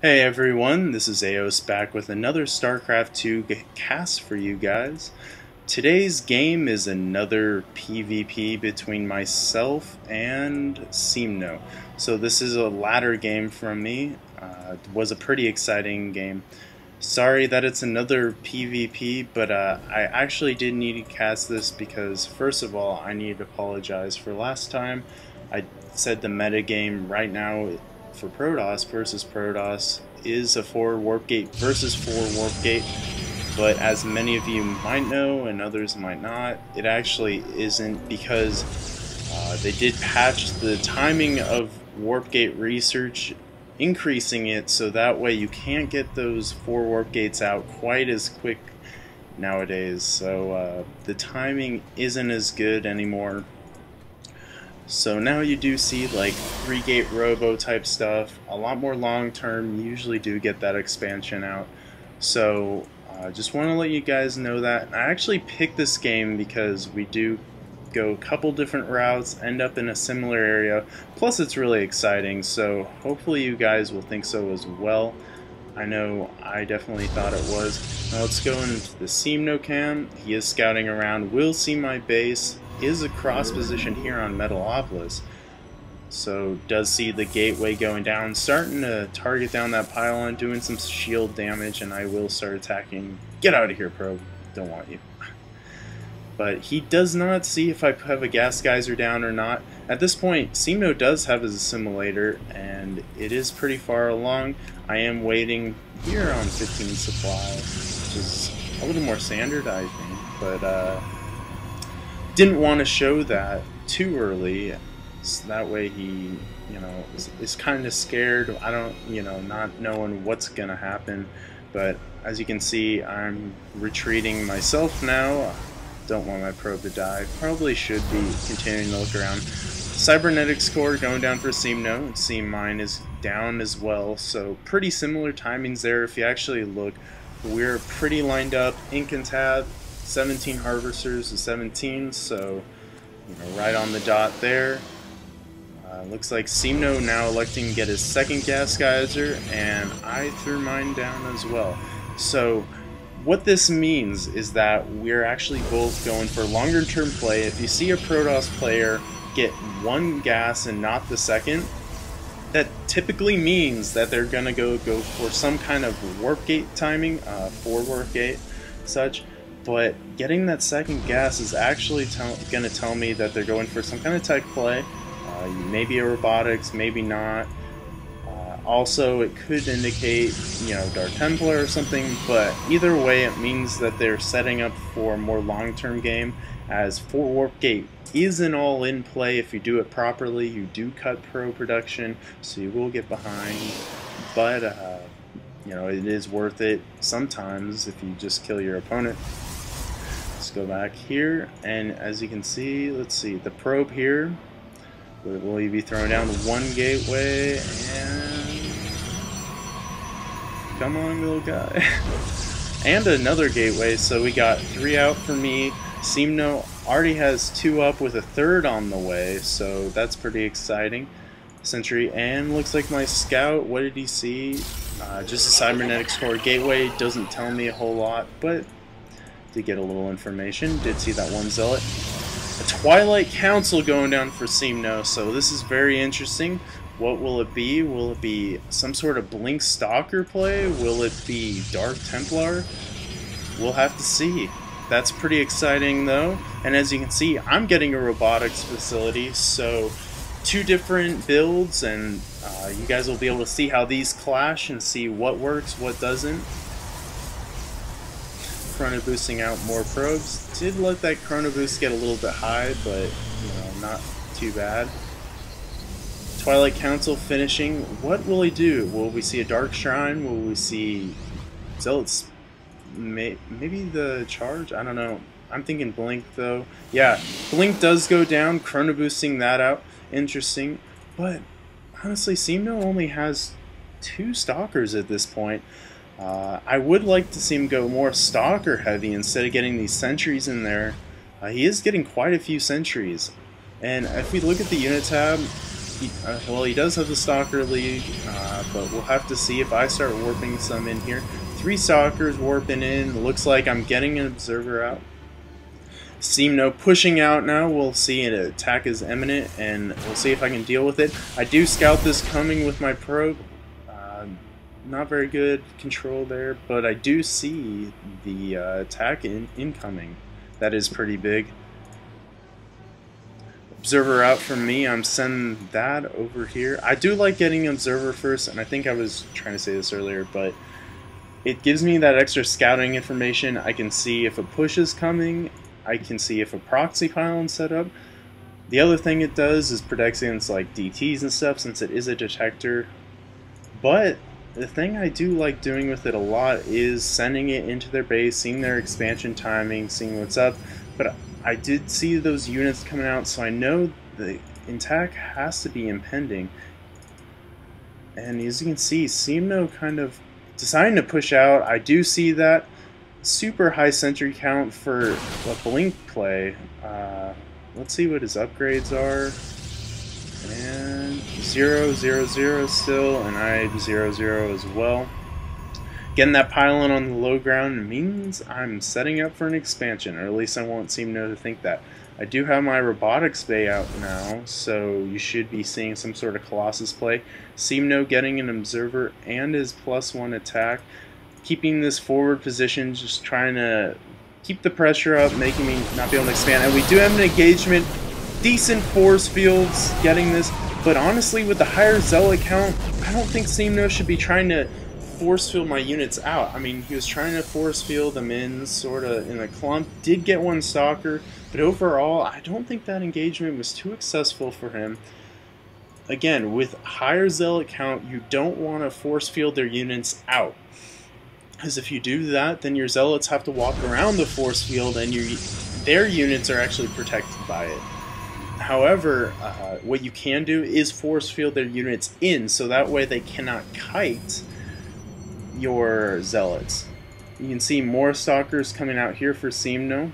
Hey everyone, this is Aeos back with another StarCraft 2 cast for you guys. Today's game is another PvP between myself and Simno. So this is a ladder game from me. It was a pretty exciting game. Sorry that it's another PvP, but I actually did need to cast this because first of all, I need to apologize for last time. I said the metagame right now for Protoss versus Protoss is a 4 warp gate versus 4 warp gate, but as many of you might know and others might not, it actually isn't because they did patch the timing of warp gate research, increasing it so that way you can't get those 4 warp gates out quite as quick nowadays. So the timing isn't as good anymore. So now you do see like 3-gate robo type stuff, a lot more long term. You usually do get that expansion out. So just want to let you guys know that. I actually picked this game because we do go a couple different routes, end up in a similar area, plus it's really exciting, so hopefully you guys will think so as well. I know I definitely thought it was. Now let's go into the Simno cam. He is scouting around, will see my base, is a cross position here on Metalopolis, so does see the gateway going down, starting to target down that pylon, doing some shield damage, and I will start attacking. Get out of here, probe, don't want you. But he does not see if I have a gas geyser down or not. At this point, Simno does have his assimilator, and it is pretty far along. I am waiting here on 15 supply, which is a little more standard, I think, but didn't want to show that too early, so that way he, is kind of scared. I don't, not knowing what's gonna happen. But as you can see, I'm retreating myself now. Don't want my probe to die. Probably should be continuing to look around. Cybernetics core going down for Simno, and see mine is down as well. So pretty similar timings there. If you actually look, we're pretty lined up. Ink and Tab, 17 harvesters to 17, so right on the dot there. Looks like Simno now electing to get his second gas geyser, and I threw mine down as well. So what this means is that we're actually both going for longer term play. If you see a Protoss player get one gas and not the second, that typically means that they're gonna go for some kind of warp gate timing, 4 warp gate, such. But getting that second gas is actually going to tell me that they're going for some kind of tech play. Maybe a robotics, maybe not. Also, it could indicate, Dark Templar or something, but either way, it means that they're setting up for a more long-term game, as 4 Warp Gate is an all-in play. If you do it properly, you do cut pro production, so you will get behind, but it is worth it sometimes if you just kill your opponent. Let's go back here, and as you can see, let's see, the probe here, will he be throwing down one gateway, and come on little guy, and another gateway, so we got 3 out for me. Simno already has 2 up with a 3rd on the way, so that's pretty exciting. Sentry, and looks like my scout, what did he see? Just a cybernetics core gateway, doesn't tell me a whole lot, but did get a little information. Did see that one zealot. A Twilight Council going down for Simno, so this is very interesting. What will it be? Will it be some sort of Blink Stalker play? Will it be Dark Templar? We'll have to see. That's pretty exciting though. And as you can see, I'm getting a robotics facility, so 2 different builds, and you guys will be able to see how these clash and see what works, what doesn't. Chrono boosting out more probes. Did let that chrono boost get a little bit high, but not too bad. Twilight Council finishing. What will he do? Will we see a Dark Shrine? Will we see Zealots? Maybe the charge? I don't know. I'm thinking Blink though. Yeah, Blink does go down, chrono boosting that out. Interesting. But honestly, Simno only has 2 stalkers at this point. I would like to see him go more stalker heavy instead of getting these sentries in there. He is getting quite a few sentries. And if we look at the unit tab, Well, he does have the Stalker lead, but we'll have to see if I start warping some in here. 3 Stalkers warping in. Looks like I'm getting an Observer out. Simno pushing out now. We'll see an attack is imminent, and we'll see if I can deal with it. I do scout this coming with my probe. Not very good control there, but I do see the attack incoming. That is pretty big. Observer out from me. I'm sending that over here. I do like getting Observer first, and I think I was trying to say this earlier, but it gives me that extra scouting information. I can see if a push is coming. I can see if a proxy pylon's set up. The other thing it does is protects against like DTs and stuff, since it is a detector. But the thing I do like doing with it a lot is sending it into their base, seeing their expansion timing, seeing what's up. But I did see those units coming out, so I know the attack has to be impending. And as you can see, Simno kind of deciding to push out. I do see that. Super high sentry count for a blink play. Let's see what his upgrades are. And 0, 0, 0 still, and I have 0, 0 as well. Getting that pylon on the low ground means I'm setting up for an expansion, or at least I want Simno to think that. I do have my robotics bay out now, so you should be seeing some sort of Colossus play. Simno getting an Observer and his +1 attack. Keeping this forward position, just trying to keep the pressure up, making me not be able to expand. And we do have an engagement, decent force fields getting this, but honestly with the higher Zealot count, I don't think Simno should be trying to force field my units out. I mean, he was trying to force field them in, sort of in a clump, did get 1 Stalker, but overall, I don't think that engagement was too successful for him. Again, with higher Zealot count, you don't want to force field their units out. Because if you do that, then your Zealots have to walk around the force field, and their units are actually protected by it. However, what you can do is force field their units in, so that way they cannot kite your Zealots. You can see more Stalkers coming out here for Simno,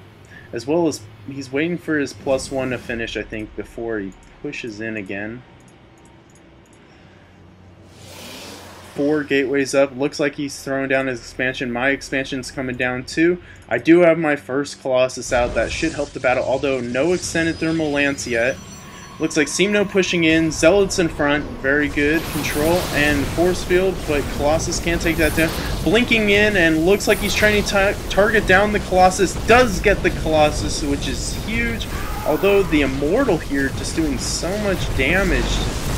as well as he's waiting for his +1 to finish, I think, before he pushes in again. 4 gateways up. Looks like he's throwing down his expansion. My expansion's coming down too. I do have my first Colossus out. That should help the battle, although no extended thermal lance yet. Looks like Simno pushing in. Zealots in front. Very good. Control and force field, but Colossus can't take that down. Blinking in, and looks like he's trying to target down the Colossus. Does get the Colossus, which is huge. Although the Immortal here just doing so much damage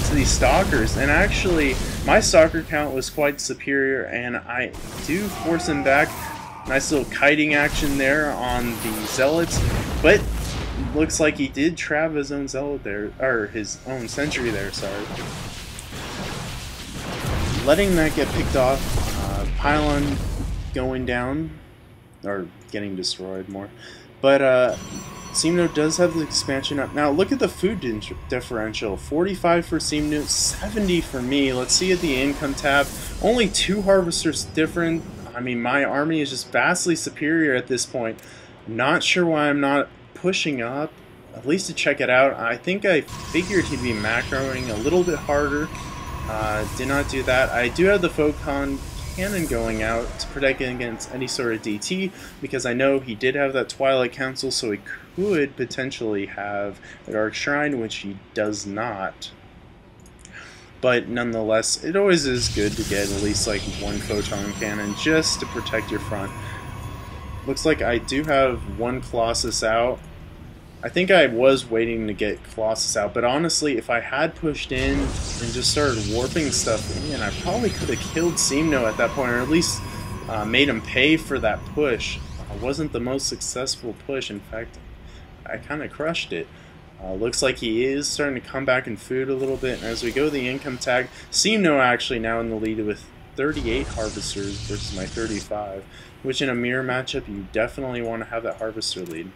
to these Stalkers, and actually my Stalker count was quite superior, and I do force him back. Nice little kiting action there on the Zealots, but looks like he did trap his own Zealot there, or his own sentry there, sorry. Letting that get picked off, pylon going down, or getting destroyed more, but Simno does have the expansion up. Now look at the food differential. 45 for Simno, 70 for me. Let's see at the income tab. Only 2 harvesters different. I mean, my army is just vastly superior at this point. Not sure why I'm not pushing up, at least to check it out. I think I figured he'd be macroing a little bit harder. Did not do that. I do have the Phocon Cannon going out to protect against any sort of DT, because I know he did have that Twilight Council, so he could potentially have a Dark Shrine, which he does not. But nonetheless, it always is good to get at least like 1 Photon Cannon just to protect your front. Looks like I do have 1 Colossus out. I think I was waiting to get Colossus out, but honestly, if I had pushed in and just started warping stuff in, I probably could have killed Simno at that point, or at least made him pay for that push. It wasn't the most successful push. In fact, I kind of crushed it. Looks like he is starting to come back in food a little bit, and as we go to the income tag, Simno actually now in the lead with 38 harvesters versus my 35, which in a mirror matchup, you definitely want to have that harvester lead.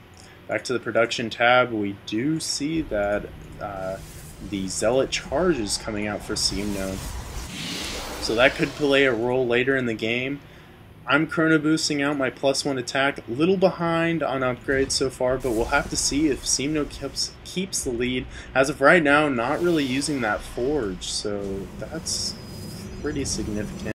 Back to the production tab, we do see that the Zealot charge is coming out for Simno. So that could play a role later in the game. I'm chrono boosting out my +1 attack, a little behind on upgrades so far, but we'll have to see if Simno keeps the lead. As of right now, not really using that forge, so that's pretty significant.